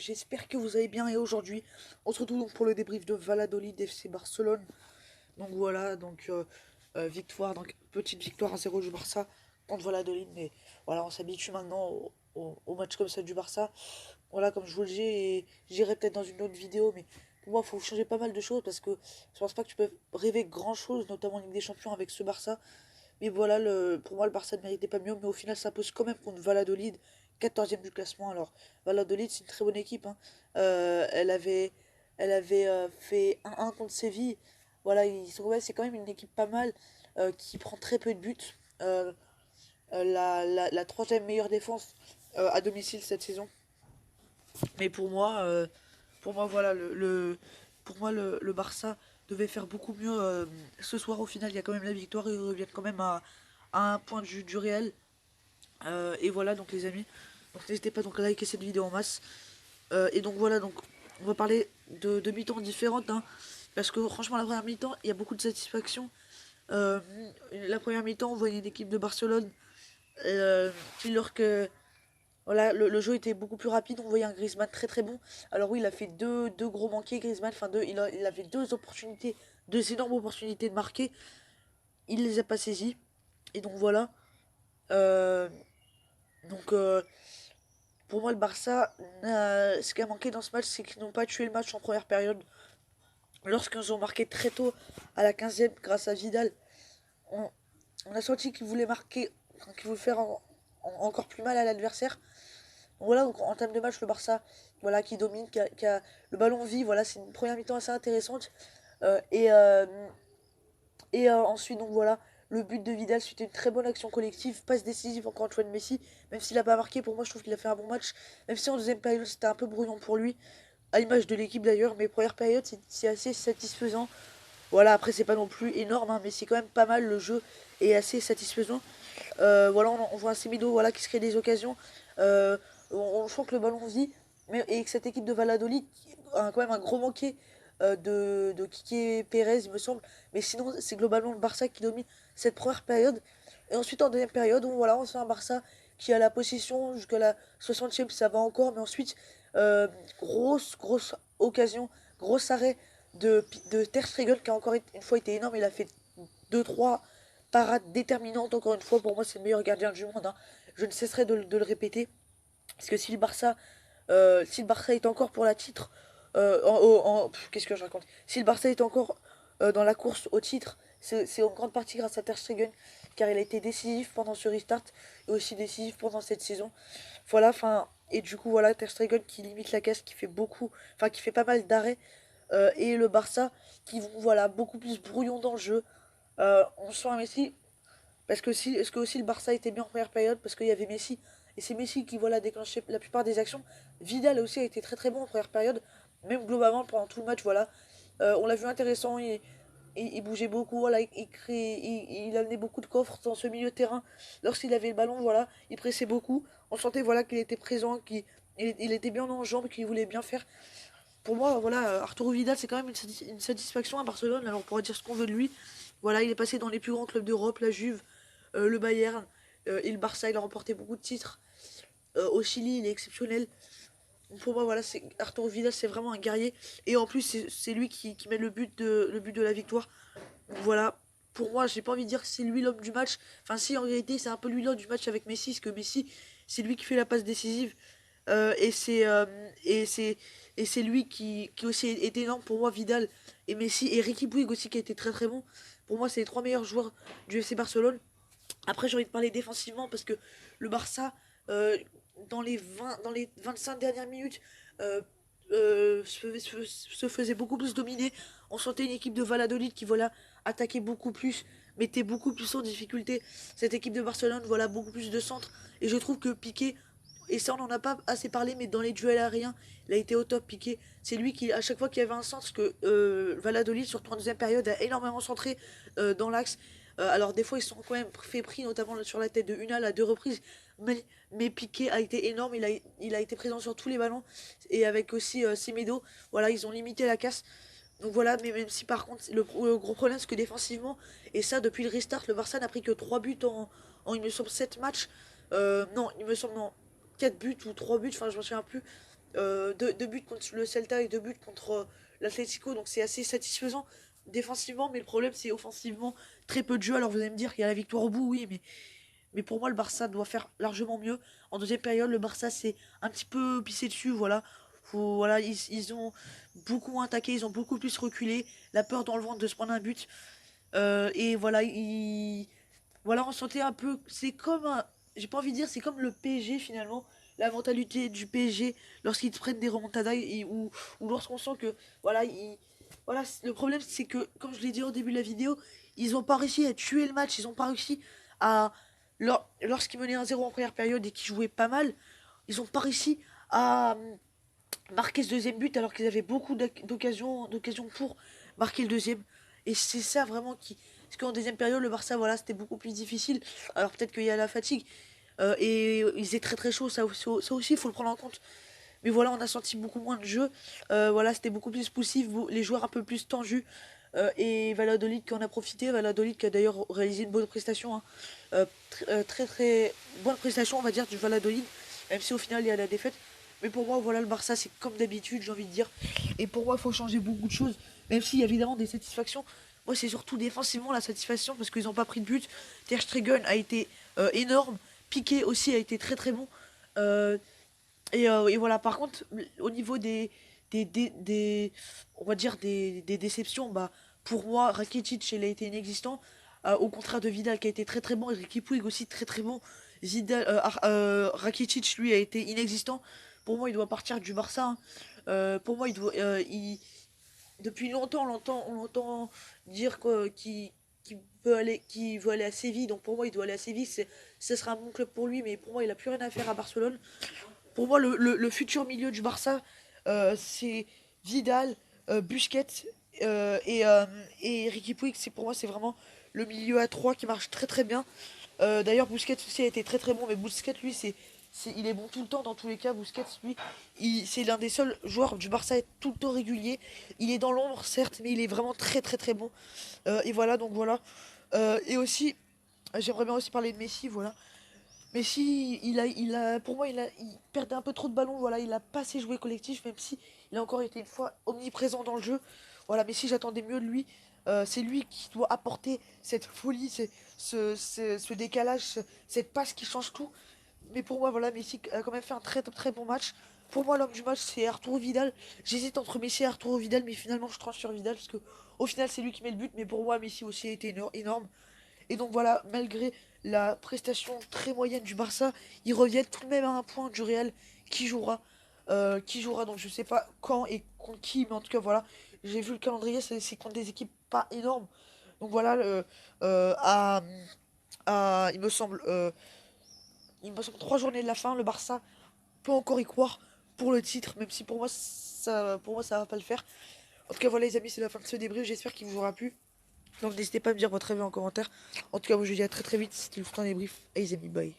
j'espère que vous allez bien et aujourd'hui on se retrouve donc pour le débrief de Valladolid FC Barcelone. Donc voilà, victoire, donc petite victoire 1-0 du Barça contre Valladolid, mais voilà, on s'habitue maintenant au match comme ça du Barça. Voilà, comme je vous le dis, et j'irai peut-être dans une autre vidéo, mais pour moi il faut changer pas mal de choses parce que je pense pas que tu peux rêver grand chose, notamment en Ligue des Champions avec ce Barça. Mais voilà, pour moi, le Barça ne méritait pas mieux. Mais au final, ça pose quand même contre Valladolid, 14e du classement. Alors, Valladolid, c'est une très bonne équipe, hein. Elle avait fait 1-1 contre Séville. Voilà, ouais, c'est quand même une équipe pas mal qui prend très peu de buts. Euh, la troisième meilleure défense à domicile cette saison. Mais pour moi voilà, le Barça devait faire beaucoup mieux ce soir. Au final, il y a quand même la victoire et ils reviennent quand même à un point du réel. Et voilà donc les amis. Donc n'hésitez pas donc à liker cette vidéo en masse. Et donc voilà, donc on va parler de mi-temps différentes, hein, parce que franchement la première mi-temps, il y a beaucoup de satisfaction. Euh, la première mi-temps, on voyait une équipe de Barcelone qui leur que voilà, le jeu était beaucoup plus rapide, on voyait un Griezmann très très bon. Alors oui, il a fait deux gros manqués, Griezmann, enfin il avait deux opportunités, deux énormes opportunités de marquer, il les a pas saisies. Et donc voilà. Euh, donc pour moi le Barça, ce qui a manqué dans ce match, c'est qu'ils n'ont pas tué le match en première période. Lorsqu'ils ont marqué très tôt à la 15e grâce à Vidal, on, on a senti qu'ils voulaient marquer, enfin, qu'ils voulaient faire encore plus mal à l'adversaire. Voilà, donc en termes de match, le Barça, voilà, qui domine, qui a le ballon vit, voilà, c'est une première mi-temps assez intéressante. Euh, et euh, ensuite, donc voilà, le but de Vidal, c'était une très bonne action collective, passe décisive encore une fois de Messi, même s'il n'a pas marqué, pour moi, je trouve qu'il a fait un bon match, même si en deuxième période, c'était un peu brouillon pour lui, à l'image de l'équipe d'ailleurs, mais première période, c'est assez satisfaisant. Voilà, après, c'est pas non plus énorme, hein, mais c'est quand même pas mal, le jeu est assez satisfaisant. Voilà, on voit un Semedo voilà, qui se crée des occasions. Euh, on sent que le ballon vit. Et que cette équipe de Valladolid a quand même un gros manqué de Kike Pérez, il me semble. Mais sinon, c'est globalement le Barça qui domine cette première période. Et ensuite, en deuxième période, on sent un Barça qui a la possession jusqu'à la 60e, ça va encore. Mais ensuite, grosse occasion, gros arrêt de Ter Stegen qui a encore une fois été énorme. Il a fait deux trois parade déterminante, encore une fois, pour moi c'est le meilleur gardien du monde, hein. Je ne cesserai de le répéter, parce que si le Barça est encore pour la titre, qu'est-ce que je raconte, si le Barça est encore dans la course au titre, c'est en grande partie grâce à Ter Stegen, car il a été décisif pendant ce restart, et aussi décisif pendant cette saison. Voilà, enfin, et du coup, voilà, Ter Stegen qui limite la caisse, qui fait beaucoup, enfin, qui fait pas mal d'arrêts, et le Barça qui vont, voilà, beaucoup plus brouillon dans le jeu. On sent un Messi est-ce que aussi le Barça était bien en première période parce qu'il y avait Messi et c'est Messi qui voilà déclenchait la plupart des actions. Vidal aussi a été très très bon en première période, même globalement pendant tout le match voilà. On l'a vu intéressant, il bougeait beaucoup, voilà, il amenait beaucoup de coffres dans ce milieu de terrain. Lorsqu'il avait le ballon, voilà, il pressait beaucoup. On sentait voilà qu'il était présent, qu'il était bien en jambes, qu'il voulait bien faire. Pour moi, voilà, Arturo Vidal, c'est quand même une satisfaction à Barcelone. Alors on pourrait dire ce qu'on veut de lui. Voilà, il est passé dans les plus grands clubs d'Europe, la Juve, le Bayern et le Barça. Il a remporté beaucoup de titres. Au Chili, il est exceptionnel. Pour moi, voilà, Arturo Vidal, c'est vraiment un guerrier. Et en plus, c'est lui qui met le but de la victoire. Voilà. Pour moi, j'ai pas envie de dire que c'est lui l'homme du match. Enfin, si, en réalité, c'est un peu lui l'homme du match avec Messi. Parce que Messi, c'est lui qui fait la passe décisive. Euh, et c'est euh, et c'est et c'est lui qui aussi est énorme pour moi. Vidal et Messi et Ricky Puig aussi qui a été très très bon. Pour moi, c'est les trois meilleurs joueurs du FC Barcelone. Après, j'ai envie de parler défensivement parce que le Barça, euh, dans les 25 dernières minutes, euh, se faisait beaucoup plus dominer. On sentait une équipe de Valladolid qui voilà, attaquait beaucoup plus, mettait beaucoup plus en difficulté. Cette équipe de Barcelone, voilà, beaucoup plus de centres. Et je trouve que Piqué, et ça on n'en a pas assez parlé, mais dans les duels aériens, il a été au top Piqué. C'est lui qui, à chaque fois qu'il y avait un centre, que Valladolid, surtout en deuxième période, a énormément centré dans l'axe. Alors des fois ils se sont quand même fait pris, notamment sur la tête de Unal à deux reprises, mais Piqué a été énorme, il a été présent sur tous les ballons, et avec aussi Semedo, voilà, ils ont limité la casse. Donc voilà, mais même si par contre, le gros problème c'est que défensivement, et ça depuis le restart, le Barça n'a pris que 3 buts il me semble 7 matchs, non, il me semble non, 4 buts ou 3 buts, enfin je me souviens plus, deux buts contre le Celta et 2 buts contre l'Atlético, donc c'est assez satisfaisant défensivement, mais le problème c'est offensivement très peu de jeux. Alors vous allez me dire qu'il y a la victoire au bout, oui, mais pour moi le Barça doit faire largement mieux. En deuxième période, le Barça s'est un petit peu pissé dessus, voilà. Voilà, ils ont beaucoup moins attaqué, ils ont beaucoup plus reculé, la peur dans le ventre de se prendre un but. Et voilà, voilà, on sentait un peu, c'est comme un, j'ai pas envie de dire, c'est comme le PSG finalement, la mentalité du PSG lorsqu'ils prennent des remontadas ou lorsqu'on sent que, voilà, voilà, le problème c'est que, comme je l'ai dit au début de la vidéo, ils ont pas réussi à tuer le match, ils ont pas réussi à, lorsqu'ils menaient 1-0 en première période et qu'ils jouaient pas mal, ils ont pas réussi à marquer ce deuxième but alors qu'ils avaient beaucoup d'occasions pour marquer le deuxième. Et c'est ça vraiment qui. Parce qu'en deuxième période, le Barça, voilà, c'était beaucoup plus difficile. Alors peut-être qu'il y a la fatigue. Et il faisait très très chaud, ça aussi, il faut le prendre en compte. Mais voilà, on a senti beaucoup moins de jeu. Voilà, c'était beaucoup plus poussif, les joueurs un peu plus tendus. Et Valladolid qui en a profité. Valladolid qui a d'ailleurs réalisé une bonne prestation, hein. Très très bonne prestation, on va dire, du Valladolid. Même si au final, il y a la défaite. Mais pour moi, voilà, le Barça, c'est comme d'habitude, j'ai envie de dire. Et pour moi, il faut changer beaucoup de choses. Même s'il y a évidemment des satisfactions. Moi, c'est surtout défensivement la satisfaction parce qu'ils n'ont pas pris de but. Ter Stegen a été énorme. Piqué aussi a été très très bon. Euh, et voilà, par contre, au niveau on va dire des déceptions, bah, pour moi, Rakitic, il a été inexistant. Au contraire de Vidal, qui a été très très bon, et Riqui Puig aussi très très bon. Rakitic, lui, a été inexistant. Pour moi, il doit partir du Barça, hein. Pour moi, depuis longtemps, on l'entend dire qu'il veut aller à Séville. Donc pour moi, il doit aller à Séville. Ce sera un bon club pour lui, mais pour moi, il a plus rien à faire à Barcelone. Pour moi, le futur milieu du Barça, c'est Vidal, Busquets et Riqui Puig. Pour moi, c'est vraiment le milieu à 3 qui marche très très bien. D'ailleurs, Busquets aussi a été très très bon, mais Busquets, lui, il est bon tout le temps dans tous les cas. Busquets, lui, c'est l'un des seuls joueurs du Barça à être tout le temps régulier. Il est dans l'ombre, certes, mais il est vraiment très très très bon. Et voilà, donc voilà. Et aussi, j'aimerais bien aussi parler de Messi, voilà. Messi, pour moi, il perdait un peu trop de ballons. Voilà, il a pas assez joué collectif, même si il a encore été une fois omniprésent dans le jeu. Voilà, Messi, j'attendais mieux de lui. C'est lui qui doit apporter cette folie, ce décalage, cette passe qui change tout. Mais pour moi, voilà, Messi a quand même fait un très très bon match. Pour moi, l'homme du match, c'est Arturo Vidal. J'hésite entre Messi et Arturo Vidal, mais finalement, je tranche sur Vidal parce que au final, c'est lui qui met le but. Mais pour moi, Messi aussi a été énorme. Et donc voilà, malgré la prestation très moyenne du Barça, ils reviennent tout de même à un point du Real qui jouera. Donc je sais pas quand et contre qui, mais en tout cas voilà, j'ai vu le calendrier, c'est contre des équipes pas énormes. Donc voilà, il me semble 3 journées de la fin, le Barça peut encore y croire pour le titre, même si pour moi ça va pas le faire. En tout cas voilà les amis, c'est la fin de ce débrief, j'espère qu'il vous aura plu. Donc n'hésitez pas à me dire votre avis en commentaire. En tout cas, moi je vous dis à très très vite. C'était le temps débrief. Et les amis, bye.